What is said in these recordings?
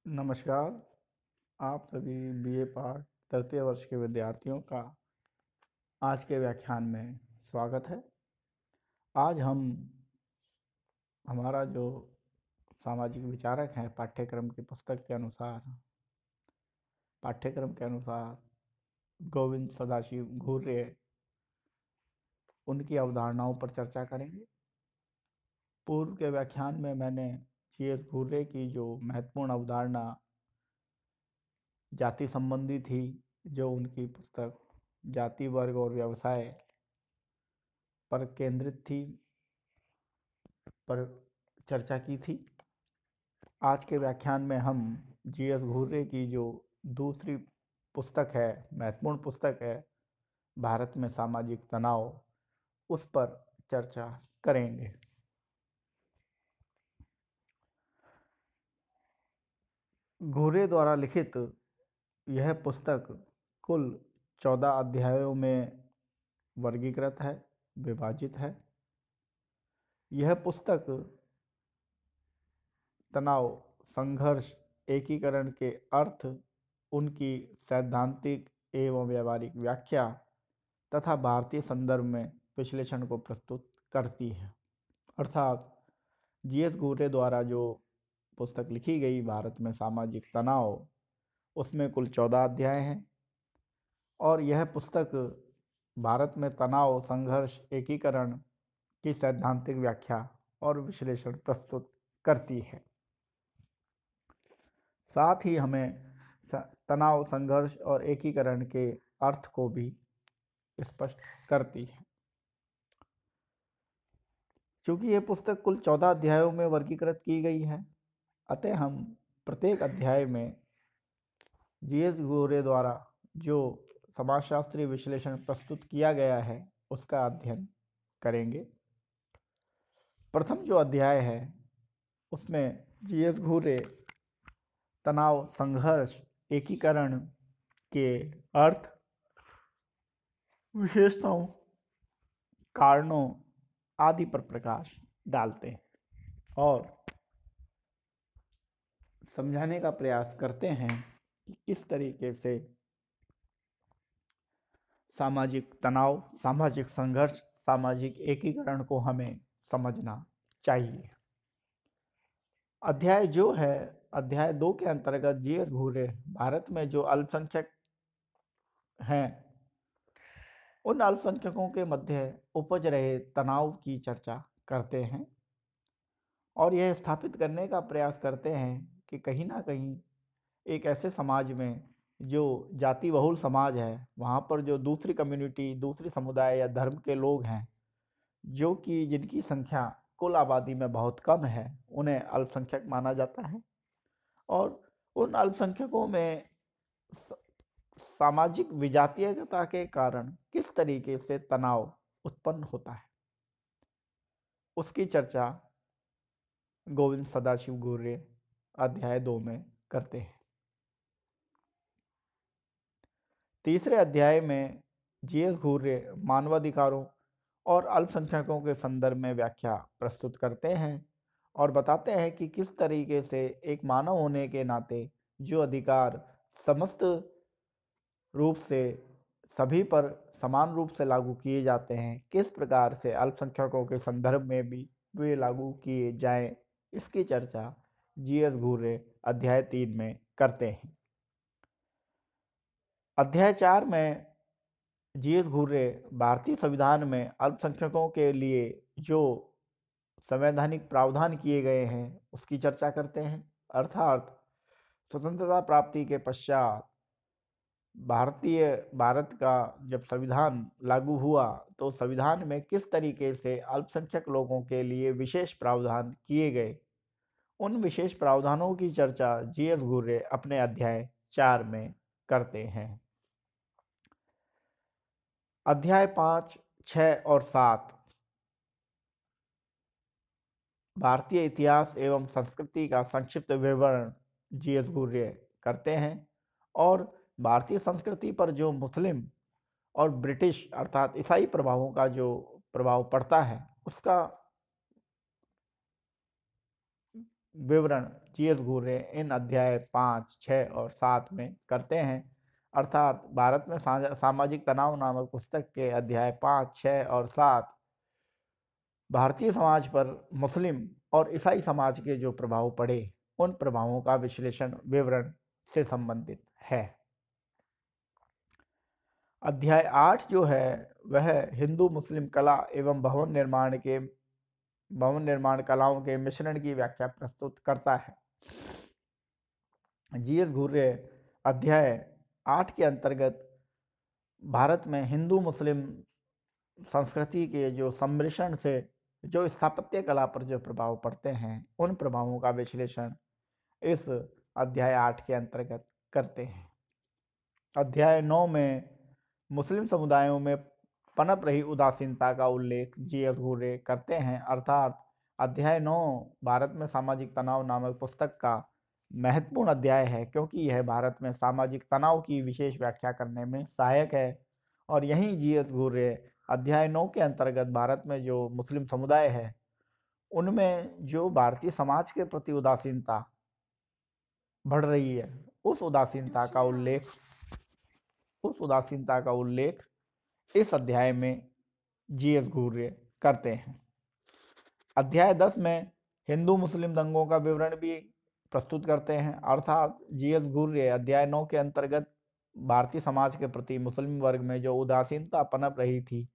नमस्कार। आप सभी बीए पार्ट तृतीय वर्ष के विद्यार्थियों का आज के व्याख्यान में स्वागत है। आज हम हमारा जो सामाजिक विचारक हैं पाठ्यक्रम की पुस्तक के अनुसार गोविंद सदाशिव घुर्रे उनकी अवधारणाओं पर चर्चा करेंगे। पूर्व के व्याख्यान में मैंने जी.एस. घुर्रे की जो महत्वपूर्ण अवधारणा जाति संबंधी थी, जो उनकी पुस्तक जाति, वर्ग और व्यवसाय पर केंद्रित थी, पर चर्चा की थी। आज के व्याख्यान में हम जी.एस. घुर्रे की जो दूसरी पुस्तक है, महत्वपूर्ण पुस्तक है, भारत में सामाजिक तनाव, उस पर चर्चा करेंगे। घुर्रे द्वारा लिखित यह पुस्तक कुल 14 अध्यायों में वर्गीकृत है, विभाजित है। यह पुस्तक तनाव, संघर्ष, एकीकरण के अर्थ, उनकी सैद्धांतिक एवं व्यावहारिक व्याख्या तथा भारतीय संदर्भ में विश्लेषण को प्रस्तुत करती है। अर्थात जी.एस. घुर्रे द्वारा जो पुस्तक लिखी गई भारत में सामाजिक तनाव, उसमें कुल 14 अध्याय हैं और यह पुस्तक भारत में तनाव, संघर्ष, एकीकरण की सैद्धांतिक व्याख्या और विश्लेषण प्रस्तुत करती है। साथ ही हमें तनाव, संघर्ष और एकीकरण के अर्थ को भी स्पष्ट करती है। चूंकि यह पुस्तक कुल 14 अध्यायों में वर्गीकृत की गई है, अतः हम प्रत्येक अध्याय में जी.एस. घुर्रे द्वारा जो समाजशास्त्रीय विश्लेषण प्रस्तुत किया गया है, उसका अध्ययन करेंगे। प्रथम जो अध्याय है, उसमें जी.एस. घुर्रे तनाव, संघर्ष, एकीकरण के अर्थ, विशेषताओं, कारणों आदि पर प्रकाश डालते हैं और समझाने का प्रयास करते हैं कि किस तरीके से सामाजिक तनाव, सामाजिक संघर्ष, सामाजिक एकीकरण को हमें समझना चाहिए। अध्याय जो है, अध्याय 2 के अंतर्गत जी.एस. घुर्रे भारत में जो अल्पसंख्यक हैं, उन अल्पसंख्यकों के मध्य उपज रहे तनाव की चर्चा करते हैं और यह स्थापित करने का प्रयास करते हैं कि कहीं ना कहीं एक ऐसे समाज में जो जाति बहुल समाज है, वहाँ पर जो दूसरी कम्युनिटी, दूसरी समुदाय या धर्म के लोग हैं, जो कि जिनकी संख्या कुल आबादी में बहुत कम है, उन्हें अल्पसंख्यक माना जाता है और उन अल्पसंख्यकों में सामाजिक विजातीयता के कारण किस तरीके से तनाव उत्पन्न होता है, उसकी चर्चा गोविंद सदाशिव घुर्रे अध्याय 2 में करते हैं। तीसरे अध्याय में जी.एस. घुर्रे मानवाधिकारों और अल्पसंख्यकों के संदर्भ में व्याख्या प्रस्तुत करते हैं और बताते हैं कि किस तरीके से एक मानव होने के नाते जो अधिकार समस्त रूप से सभी पर समान रूप से लागू किए जाते हैं, किस प्रकार से अल्पसंख्यकों के संदर्भ में भी वे लागू किए जाएं, इसकी चर्चा जी.एस. घुर्रे अध्याय 3 में करते हैं। अध्याय 4 में जी.एस. घुर्रे भारतीय संविधान में अल्पसंख्यकों के लिए जो संवैधानिक प्रावधान किए गए हैं, उसकी चर्चा करते हैं। अर्थात स्वतंत्रता प्राप्ति के पश्चात भारत का जब संविधान लागू हुआ, तो संविधान में किस तरीके से अल्पसंख्यक लोगों के लिए विशेष प्रावधान किए गए, उन विशेष प्रावधानों की चर्चा जी.एस. घुर्रे अपने अध्याय 4 में करते हैं। अध्याय 5, 6 और 7 भारतीय इतिहास एवं संस्कृति का संक्षिप्त विवरण जी.एस. घुर्रे करते हैं और भारतीय संस्कृति पर जो मुस्लिम और ब्रिटिश अर्थात ईसाई प्रभावों का जो प्रभाव पड़ता है, उसका विवरण जीएस घूरे इन अध्याय 5, 6 और 7 में करते हैं। अर्थात भारत में सामाजिक तनाव नामक पुस्तक के अध्याय 5, 6 और 7 भारतीय समाज पर मुस्लिम और ईसाई समाज के जो प्रभाव पड़े, उन प्रभावों का विश्लेषण विवरण से संबंधित है। अध्याय 8 जो है वह हिंदू मुस्लिम कला एवं भवन निर्माण कलाओं के मिश्रण की व्याख्या प्रस्तुत करता है। जीएस घूरे अध्याय 8 के अंतर्गत भारत में हिंदू मुस्लिम संस्कृति के जो सम्मिश्रण से जो स्थापत्य कला पर जो प्रभाव पड़ते हैं, उन प्रभावों का विश्लेषण इस अध्याय 8 के अंतर्गत करते हैं। अध्याय 9 में मुस्लिम समुदायों में पनप रही उदासीनता का उल्लेख जीएस घूरे करते हैं। अर्थात अध्याय 9 भारत में सामाजिक तनाव नामक पुस्तक का महत्वपूर्ण अध्याय है, क्योंकि यह भारत में सामाजिक तनाव की विशेष व्याख्या करने में सहायक है। और यहीं जीएस घूरे अध्याय 9 के अंतर्गत भारत में जो मुस्लिम समुदाय है, उनमें जो भारतीय समाज के प्रति उदासीनता बढ़ रही है, उस उदासीनता का उल्लेख इस अध्याय में जीएस घूरे करते हैं। अध्याय 10 में हिंदू मुस्लिम दंगों का विवरण भी प्रस्तुत करते हैं। अर्थात जीएस घूरे अध्याय 9 के अंतर्गत भारतीय समाज के प्रति मुस्लिम वर्ग में जो उदासीनता पनप रही थी,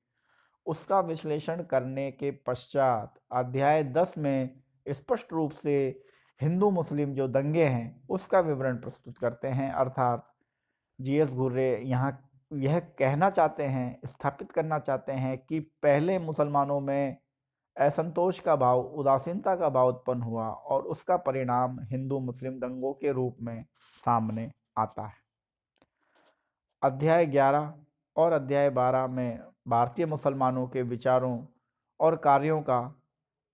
उसका विश्लेषण करने के पश्चात अध्याय 10 में स्पष्ट रूप से हिंदू मुस्लिम जो दंगे हैं, उसका विवरण प्रस्तुत करते हैं। अर्थात जीएस घूरे यहाँ यह कहना चाहते हैं, स्थापित करना चाहते हैं कि पहले मुसलमानों में असंतोष का भाव, उदासीनता का भाव उत्पन्न हुआ और उसका परिणाम हिंदू मुस्लिम दंगों के रूप में सामने आता है। अध्याय 11 और अध्याय 12 में भारतीय मुसलमानों के विचारों और कार्यों का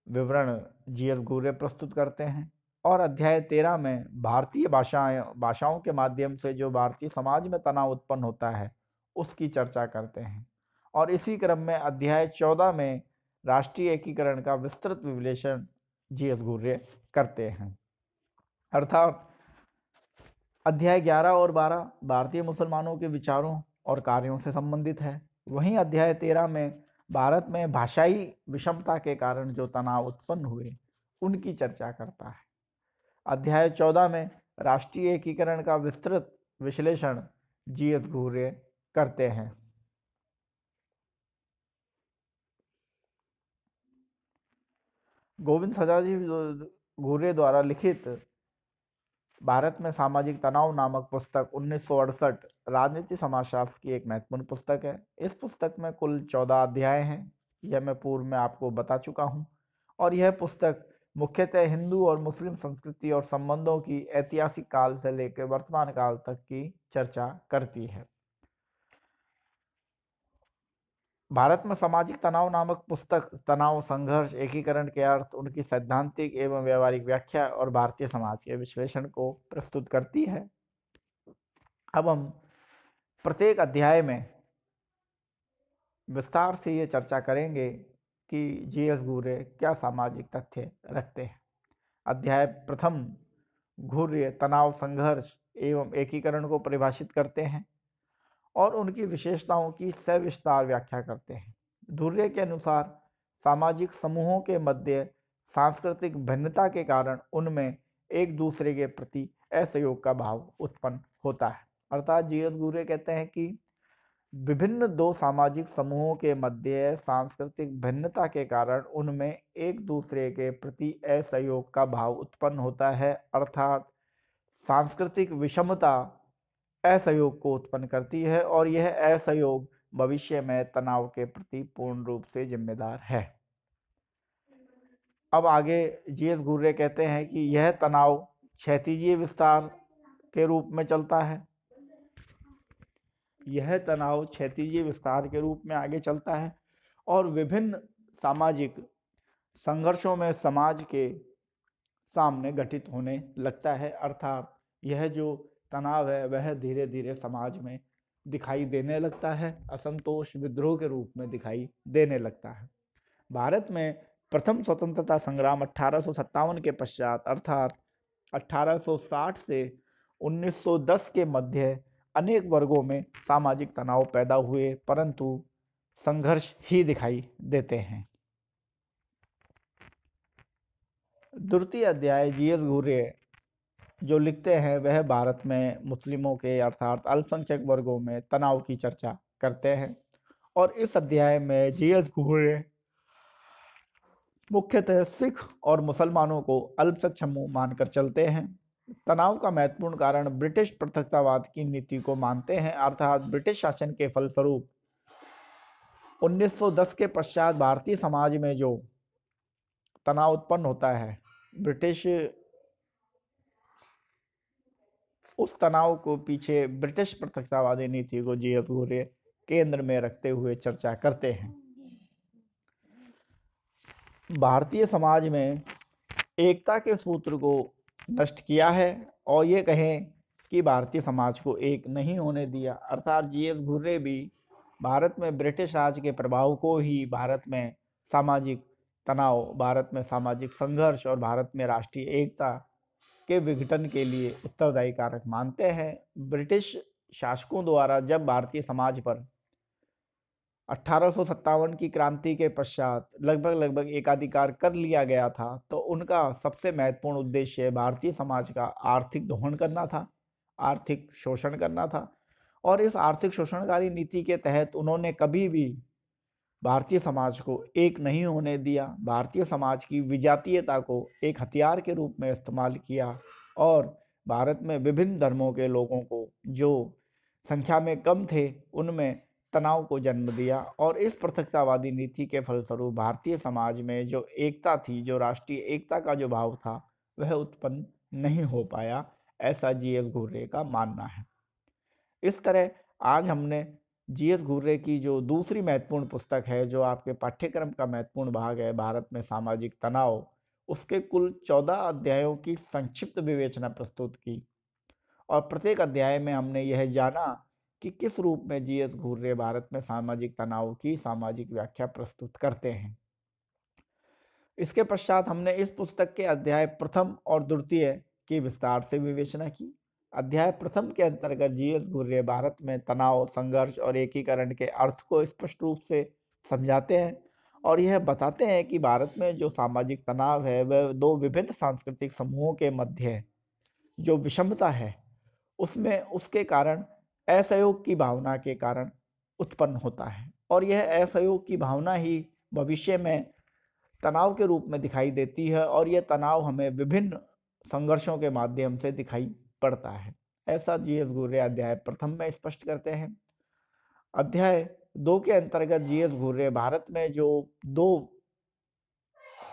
विवरण जीएस घूरे प्रस्तुत करते हैं। और अध्याय 13 में भारतीय भाषाओं के माध्यम से जो भारतीय समाज में तनाव उत्पन्न होता है, उसकी चर्चा करते हैं। और इसी क्रम में अध्याय 14 में राष्ट्रीय एकीकरण का विस्तृत विश्लेषण जीएस घूरे करते हैं। अर्थात अध्याय 11 और 12 भारतीय मुसलमानों के विचारों और कार्यों से संबंधित है। वहीं अध्याय 13 में भारत में भाषाई विषमता के कारण जो तनाव उत्पन्न हुए, उनकी चर्चा करता है। अध्याय 14 में राष्ट्रीय एकीकरण का विस्तृत विश्लेषण जीएस घूरे करते हैं। गोविंद सजाजी घूरे द्वारा लिखित भारत में सामाजिक तनाव नामक पुस्तक 1968 राजनीति समाजशास्त्र की एक महत्वपूर्ण पुस्तक है। इस पुस्तक में कुल 14 अध्याय हैं। यह मैं पूर्व में आपको बता चुका हूँ। और यह पुस्तक मुख्यतः हिंदू और मुस्लिम संस्कृति और संबंधों की ऐतिहासिक काल से लेकर वर्तमान काल तक की चर्चा करती है। भारत में सामाजिक तनाव नामक पुस्तक तनाव, संघर्ष, एकीकरण के अर्थ, उनकी सैद्धांतिक एवं व्यवहारिक व्याख्या और भारतीय समाज के विश्लेषण को प्रस्तुत करती है। अब हम प्रत्येक अध्याय में विस्तार से ये चर्चा करेंगे कि जीएस घूरे क्या सामाजिक तथ्य रखते हैं। अध्याय प्रथम घूरे तनाव, संघर्ष एवं एकीकरण को परिभाषित करते हैं और उनकी विशेषताओं की सविस्तार व्याख्या करते हैं। घूरे के अनुसार सामाजिक समूहों के मध्य सांस्कृतिक भिन्नता के कारण उनमें एक दूसरे के प्रति असहयोग का भाव उत्पन्न होता है। अर्थात जीएस घूरे कहते हैं कि विभिन्न दो सामाजिक समूहों के मध्य सांस्कृतिक भिन्नता के कारण उनमें एक दूसरे के प्रति असहयोग का भाव उत्पन्न होता है। अर्थात सांस्कृतिक विषमता असहयोग को उत्पन्न करती है और यह असहयोग भविष्य में तनाव के प्रति पूर्ण रूप से जिम्मेदार है। अब आगे जीएस घूरे कहते हैं कि यह तनाव क्षैतिजीय विस्तार के रूप में चलता है। यह तनाव क्षैतिजीय विस्तार के रूप में आगे चलता है और विभिन्न सामाजिक संघर्षों में समाज के सामने घटित होने लगता है। अर्थात यह जो तनाव है वह धीरे धीरे समाज में दिखाई देने लगता है, असंतोष, विद्रोह के रूप में दिखाई देने लगता है। भारत में प्रथम स्वतंत्रता संग्राम 1857 के पश्चात अर्थात 1860 से 1910 के मध्य अनेक वर्गों में सामाजिक तनाव पैदा हुए, परंतु संघर्ष ही दिखाई देते हैं। द्वितीय अध्याय जीएस घुर्ये जो लिखते हैं वह भारत में मुस्लिमों के अर्थात अल्पसंख्यक वर्गों में तनाव की चर्चा करते हैं, और इस अध्याय में जीएस घुर्ये मुख्यतः सिख और मुसलमानों को अल्पसंख्यक समूह मानकर चलते हैं। तनाव का महत्वपूर्ण कारण ब्रिटिश पृथकतावाद की नीति को मानते हैं, अर्थात ब्रिटिश शासन के फलस्वरूप 1910 के पश्चात भारतीय समाज में जो तनाव उत्पन्न होता है, ब्रिटिश उस तनाव को पीछे ब्रिटिश पृथकतावादी नीति को जीएस घुर्ये केंद्र में रखते हुए चर्चा करते हैं। भारतीय समाज में एकता के सूत्र को नष्ट किया है और ये कहें कि भारतीय समाज को एक नहीं होने दिया, अर्थात जीएस घुर्ये भी भारत में ब्रिटिश राज के प्रभाव को ही भारत में सामाजिक तनाव, भारत में सामाजिक संघर्ष और भारत में राष्ट्रीय एकता के विघटन के लिए उत्तरदायी कारक मानते हैं। ब्रिटिश शासकों द्वारा जब भारतीय समाज पर 1857 की क्रांति के पश्चात लगभग एकाधिकार कर लिया गया था, तो उनका सबसे महत्वपूर्ण उद्देश्य भारतीय समाज का आर्थिक दोहन करना था, आर्थिक शोषण करना था। और इस आर्थिक शोषणकारी नीति के तहत उन्होंने कभी भी भारतीय समाज को एक नहीं होने दिया, भारतीय समाज की विजातीयता को एक हथियार के रूप में इस्तेमाल किया और भारत में विभिन्न धर्मों के लोगों को जो संख्या में कम थे उनमें तनाव को जन्म दिया। और इस पृथकतावादी नीति के फलस्वरूप भारतीय समाज में जो एकता थी, जो राष्ट्रीय एकता का जो भाव था, वह उत्पन्न नहीं हो पाया, ऐसा जीएस घुर्ये का मानना है। इस तरह आज हमने जीएस घुर्ये की जो दूसरी महत्वपूर्ण पुस्तक है, जो आपके पाठ्यक्रम का महत्वपूर्ण भाग है, भारत में सामाजिक तनाव, उसके कुल 14 अध्यायों की संक्षिप्त विवेचना प्रस्तुत की। और प्रत्येक अध्याय में हमने यह जाना कि किस रूप में जीएस घुर्ये भारत में सामाजिक तनाव की सामाजिक व्याख्या प्रस्तुत करते हैं। इसके पश्चात हमने इस पुस्तक के अध्याय प्रथम और द्वितीय की विस्तार से विवेचना की। अध्याय प्रथम के अंतर्गत जीएस घुर्ये भारत में तनाव, संघर्ष और एकीकरण के अर्थ को स्पष्ट रूप से समझाते हैं और यह बताते हैं कि भारत में जो सामाजिक तनाव है वह दो विभिन्न सांस्कृतिक समूहों के मध्य जो विषमता है उसमें उसके कारण असहयोग की भावना के कारण उत्पन्न होता है, और यह असहयोग की भावना ही भविष्य में तनाव के रूप में दिखाई देती है और यह तनाव हमें विभिन्न संघर्षों के माध्यम से दिखाई पड़ता है। ऐसा जीएस घुर्ये अध्याय प्रथम में स्पष्ट करते हैं। अध्याय 2 के अंतर्गत जीएस घुर्ये भारत में जो दो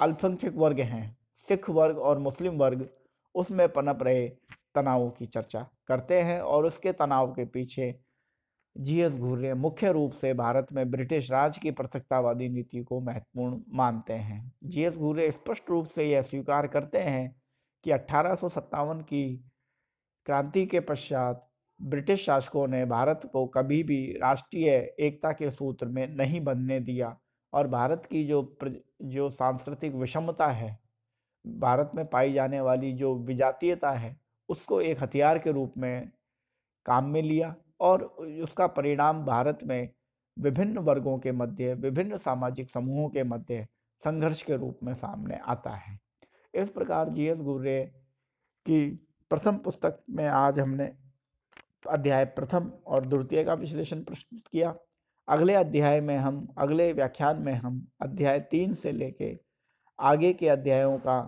अल्पसंख्यक वर्ग हैं, सिख वर्ग और मुस्लिम वर्ग, उसमें पनप रहे तनावों की चर्चा करते हैं और उसके तनाव के पीछे जीएस घुर्ये मुख्य रूप से भारत में ब्रिटिश राज की पृथकतावादी नीति को महत्वपूर्ण मानते हैं। जीएस घुर्ये स्पष्ट रूप से यह स्वीकार करते हैं कि 1857 की क्रांति के पश्चात ब्रिटिश शासकों ने भारत को कभी भी राष्ट्रीय एकता के सूत्र में नहीं बंधने दिया और भारत की जो सांस्कृतिक विषमता है, भारत में पाई जाने वाली जो विजातीयता है, उसको एक हथियार के रूप में काम में लिया और उसका परिणाम भारत में विभिन्न वर्गों के मध्य, विभिन्न सामाजिक समूहों के मध्य संघर्ष के रूप में सामने आता है। इस प्रकार जीएस घुर्ये की प्रथम पुस्तक में आज हमने अध्याय प्रथम और द्वितीय का विश्लेषण प्रस्तुत किया। अगले व्याख्यान में हम अध्याय 3 से लेके आगे के अध्यायों का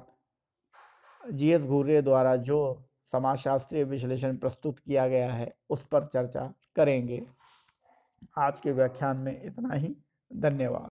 जीएस घुर्ये द्वारा जो समाजशास्त्रीय विश्लेषण प्रस्तुत किया गया है उस पर चर्चा करेंगे। आज के व्याख्यान में इतना ही। धन्यवाद।